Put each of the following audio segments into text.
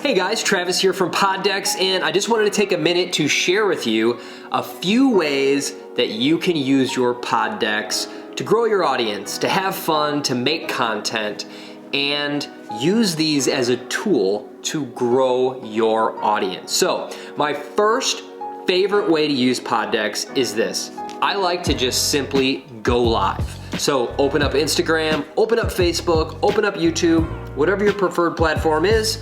Hey guys, Travis here from PodDecks, and I just wanted to take a minute to share with you a few ways that you can use your PodDecks to grow your audience, to have fun, to make content, and use these as a tool to grow your audience. So, my first favorite way to use PodDecks is this. I like to just simply go live. So open up Instagram, open up Facebook, open up YouTube, whatever your preferred platform is,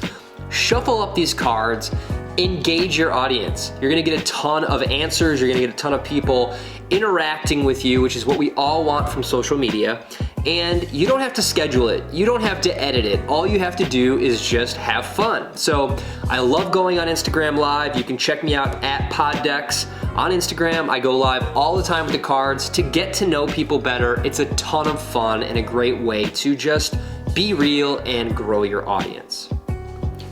shuffle up these cards, engage your audience. You're gonna get a ton of answers, you're gonna get a ton of people interacting with you, which is what we all want from social media. And you don't have to schedule it, you don't have to edit it. All you have to do is just have fun. So I love going on Instagram Live. You can check me out at PodDecks on Instagram. I go live all the time with the cards to get to know people better. It's a ton of fun and a great way to just be real and grow your audience.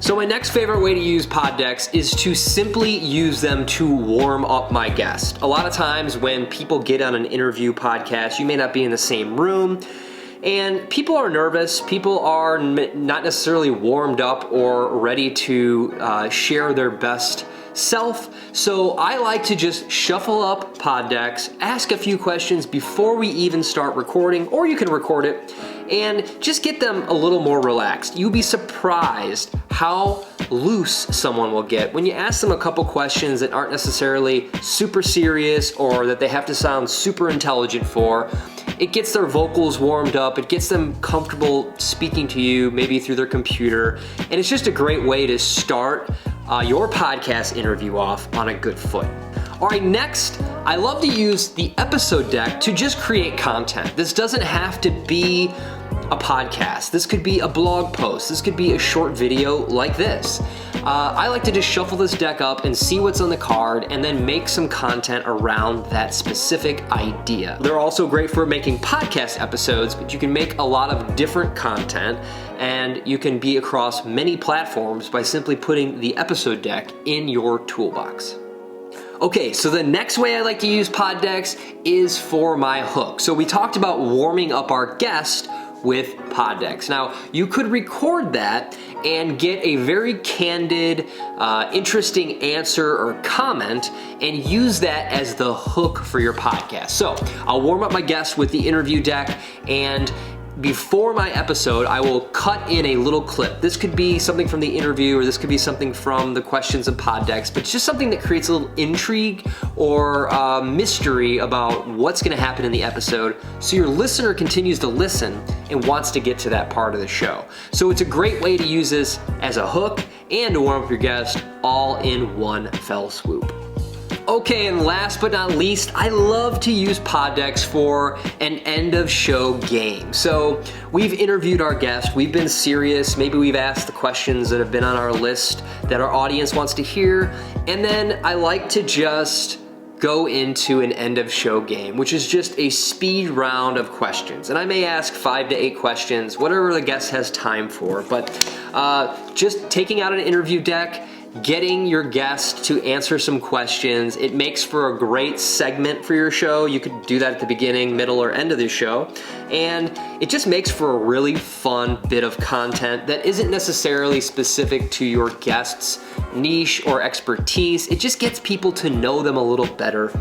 So my next favorite way to use PodDecks is to simply use them to warm up my guest. A lot of times when people get on an interview podcast, you may not be in the same room, and people are nervous, people are not necessarily warmed up or ready to share their best self. So I like to just shuffle up PodDecks, ask a few questions before we even start recording, or you can record it, and just get them a little more relaxed. You'll be surprised how loose someone will get when you ask them a couple questions that aren't necessarily super serious or that they have to sound super intelligent for. It gets their vocals warmed up, it gets them comfortable speaking to you, maybe through their computer, and it's just a great way to start your podcast interview off on a good foot. All right, next, I love to use the episode deck to just create content. This doesn't have to be a podcast. This could be a blog post. This could be a short video like this. I like to just shuffle this deck up and see what's on the card and then make some content around that specific idea. They're also great for making podcast episodes, but you can make a lot of different content and you can be across many platforms by simply putting the episode deck in your toolbox. Okay, so the next way I like to use PodDecks is for my hook. So we talked about warming up our guest with PodDecks. Now, you could record that and get a very candid, interesting answer or comment and use that as the hook for your podcast. So I'll warm up my guest with the interview deck, and before my episode, I will cut in a little clip. This could be something from the interview, or this could be something from the questions of PodDecks, but it's just something that creates a little intrigue or mystery about what's gonna happen in the episode, so your listener continues to listen and wants to get to that part of the show. So it's a great way to use this as a hook and to warm up your guest all in one fell swoop. Okay, and last but not least, I love to use PodDecks for an end of show game. So we've interviewed our guest, we've been serious, maybe we've asked the questions that have been on our list that our audience wants to hear, and then I like to just go into an end of show game, which is just a speed round of questions. And I may ask 5 to 8 questions, whatever the guest has time for, but just taking out an interview deck, getting your guest to answer some questions. It makes for a great segment for your show. You could do that at the beginning, middle, or end of the show. And it just makes for a really fun bit of content that isn't necessarily specific to your guest's niche or expertise. It just gets people to know them a little better.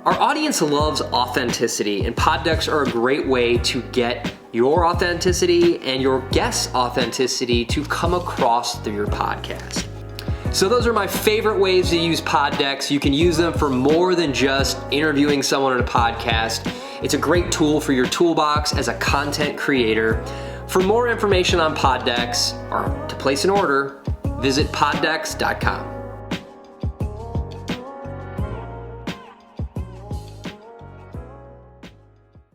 Our audience loves authenticity, and PodDecks are a great way to get your authenticity and your guest's authenticity to come across through your podcast. So those are my favorite ways to use PodDecks. You can use them for more than just interviewing someone on a podcast. It's a great tool for your toolbox as a content creator. For more information on PodDecks or to place an order, visit poddecks.com.